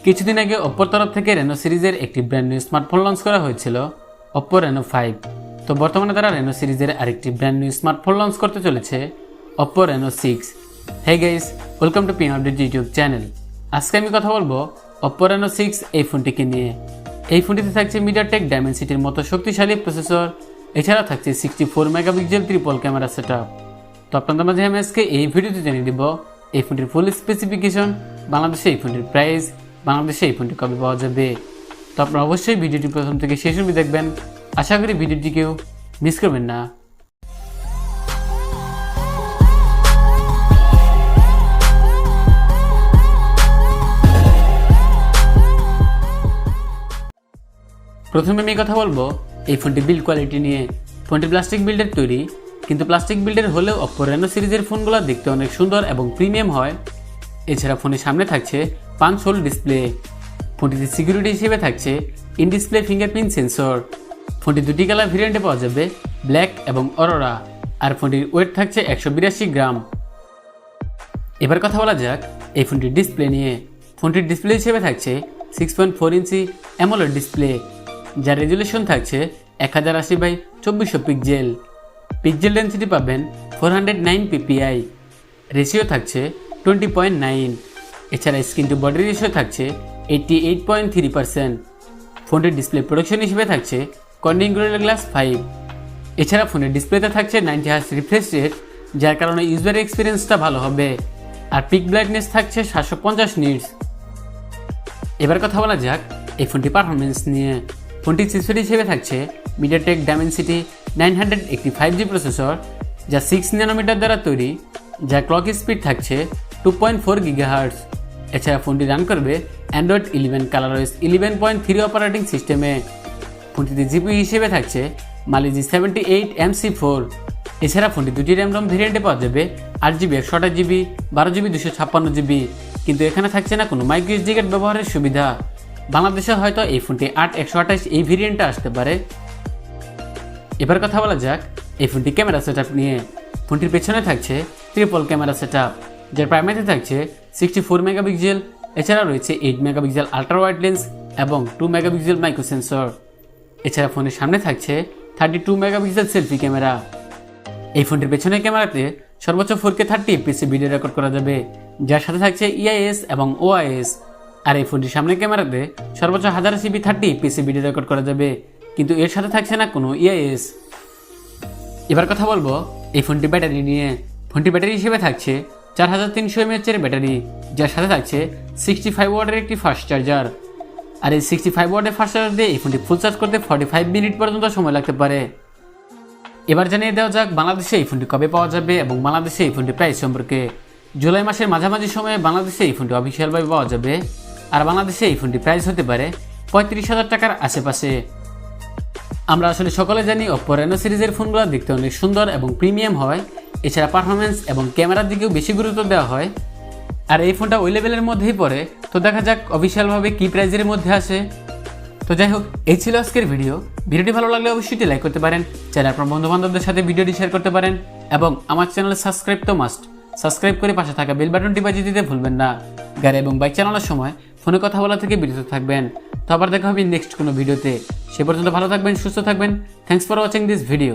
কিছুদিন আগে অপ্পোর তরফ থেকে রেনো সিরিজের একটি ব্র্যান্ড নিউ স্মার্টফোন লঞ্চ করা হয়েছিল, অপ্পো রেনো 5। তো বর্তমানে তারা রেনো সিরিজের আরেকটি ব্র্যান্ড নিউ স্মার্টফোন লঞ্চ করতে চলেছে, Oppo Reno 6। Hey guys, welcome to pubg YouTube channel. আজকে আমি কথা বলবো অপ্পো রেনো 6 এই ফোনটিকে নিয়ে। এই ফোনটিতে থাকছে মিডিয়াটেক ডায়মেনসিটির মতো শক্তিশালী প্রসেসর, এছাড়া থাকছে 64 মেগাপিক্সেল ট্রিপল ক্যামেরা সেটআপ। তো আপনাদের মাঝে আমি আজকে এই ভিডিওতে জানিয়ে দিব এই ফোনটির ফুল স্পেসিফিকেশন, বাংলাদেশে এই ফোনটির প্রাইস, বাংলাদেশে এই ফোনটি কবে পাওয়া যাবে। তো আপনারা অবশ্যই ভিডিওটি প্রথম থেকে শেষ অবধি দেখবেন। আশা করি ভিডিওটি কেউ মিস করবেন না। প্রথমে আমি কথা বলবো এই ফোনটি বিল্ড কোয়ালিটি নিয়ে। ফোনটি প্লাস্টিক বিল্ডের তৈরি, কিন্তু প্লাস্টিক বিল্ডের হলেও অপ্পো রেনো সিরিজের ফোনগুলো দেখতে অনেক সুন্দর এবং প্রিমিয়াম হয়। এছাড়া ফোনের সামনে থাকছে পাঞ্চ হোল ডিসপ্লে। ফোনটিতে সিকিউরিটি হিসেবে থাকছে ইন ডিসপ্লে ফিঙ্গারপ্রিন্ট সেন্সর। ফোনটি দুটি কালার ভেরিয়েন্টে পাওয়া যাবে, ব্ল্যাক এবং অরোরা। আর ফোনটির ওয়েট থাকছে 182 গ্রাম। এবার কথা বলা যাক এই ফোনটির ডিসপ্লে নিয়ে। ফোনটির ডিসপ্লে হিসেবে থাকছে 6.4 ইঞ্চি অ্যামোলেড ডিসপ্লে, যার রেজুলেশন থাকছে 1080x2400 পিক্সেল। পিক্সেল ডেন্সিটি পাবেন 409 ppi, রেশিও থাকছে 20.9। এছাড়া স্ক্রিন টু বডি রেশিও থাকছে 88.3%। ফোনটির ডিসপ্লে প্রোডাকশন হিসেবে থাকছে কর্নিং গোরিলা গ্লাস 5। এছাড়া ফোনের ডিসপ্লেতে থাকছে 90 হার্জ রিফ্রেশ রেট, যার কারণে ইউজার এক্সপিরিয়েন্সটা ভালো হবে। আর পিক ব্রাইটনেস থাকছে 750 নিটস। এবার কথা বলা যাক এই ফোনটি পারফরমেন্স নিয়ে। ফোনটির চিপসেট হিসেবে থাকছে মিডিয়াটেক ডায়মেনসিটি 985G প্রসেসর, যা 6 ন্যানোমিটার দ্বারা তৈরি, যার ক্লক স্পিড থাকছে 2.4 GHz। এছাড়া ফোনটি রান করবে অ্যান্ড্রয়েড 11 কালারওয়েস 11.3 অপারেটিং সিস্টেমে। ফোনটিতে জিপি হিসেবে থাকছে মালিজি 78 MC4। এছাড়া ফোনটি দুটি র্যাম রম ভেরিয়েন্টে পাওয়া যাবে, 8GB 128GB, 12GB 256GB। কিন্তু এখানে থাকছে না কোনো মাইক্রো এসডি কার্ড ব্যবহারের সুবিধা। বাংলাদেশে হয়তো এই ফোনটি 8/128 এই ভেরিয়েন্টে আসতে পারে। এবার কথা বলা যাক এই ফোনটি ক্যামেরা সেটআপ নিয়ে। ফোনটির পেছনে থাকছে ট্রিপল ক্যামেরা সেটআপ, যার প্রাইমারিতে থাকছে 64 মেগাপিক্সেল। এছাড়া রয়েছে 8 মেগাপিক্সেল আল্ট্রা ওয়াইড লেন্স এবং 2 মেগাপিক্সেল মাইক্রো সেন্সর। এছাড়া ফোনের সামনে থাকছে 32 মেগাপিক্সেল সেলফি ক্যামেরা। এই ফোনটির পেছনের ক্যামেরাতে সর্বোচ্চ 4K 30 fps ভিডিও রেকর্ড করা যাবে, যার সাথে থাকছে EIS এবং OIS। আর এই ফোনটির সামনের ক্যামেরাতে সর্বোচ্চ 1080p 30 fps ভিডিও রেকর্ড করা যাবে, কিন্তু এর সাথে থাকছে না কোনো EIS। এবার কথা বলবো এই ফোনটি ব্যাটারি নিয়ে। ফোনটি ব্যাটারি হিসেবে থাকছে 4300 mAh এর ব্যাটারি, যার সাথে থাকছে 65 ওয়াটের একটি ফাস্ট চার্জার। আর এই 65 ওয়াটের ফাস্ট চার্জার দিয়ে এই ফোনটি ফুল চার্জ করতে 45 মিনিট পর্যন্ত সময় লাগতে পারে। এবার জানিয়ে দেওয়া যাক বাংলাদেশে এই ফোনটি কবে পাওয়া যাবে এবং বাংলাদেশে এই ফোনটির প্রাইস সম্পর্কে। জুলাই মাসের মাঝামাঝি সময়ে বাংলাদেশে এই ফোনটি অফিসিয়ালভাবে পাওয়া যাবে। আর বাংলাদেশে এই ফোনটি প্রাইস হতে পারে 35,000 টাকার আশেপাশে। আমরা আসলে সকলে জানি অপ্পো রেনো সিরিজের ফোনগুলো দেখতে অনেক সুন্দর এবং প্রিমিয়াম হয়। এছাড়া পারফরমেন্স এবং ক্যামেরার দিকেও বেশি গুরুত্ব দেওয়া হয়। আর এই ফোনটা ওই লেভেলের মধ্যেই পড়ে। তো দেখা যাক অফিসিয়ালভাবে কী প্রাইজের মধ্যে আসে। তো যাই হোক, এই ছিল আজকের ভিডিওটি ভালো লাগলে অবশ্যই লাইক করতে পারেন, চাইলে আপনার বন্ধুবান্ধবদের সাথে ভিডিওটি শেয়ার করতে পারেন এবং আমার চ্যানেলে সাবস্ক্রাইব তো মাস্ট। সাবস্ক্রাইব করে পাশে থাকা বেল বাটনটি বাজিয়ে দিতে ভুলবেন না। গাড়ি এবং বাইক চালানোর সময় ফোনে কথা বলা থেকে বিরত থাকবেন। তো আবার দেখা হবে নেক্সট কোনো ভিডিওতে। সে পর্যন্ত ভালো থাকবেন, সুস্থ থাকবেন। Thanks for watching this video.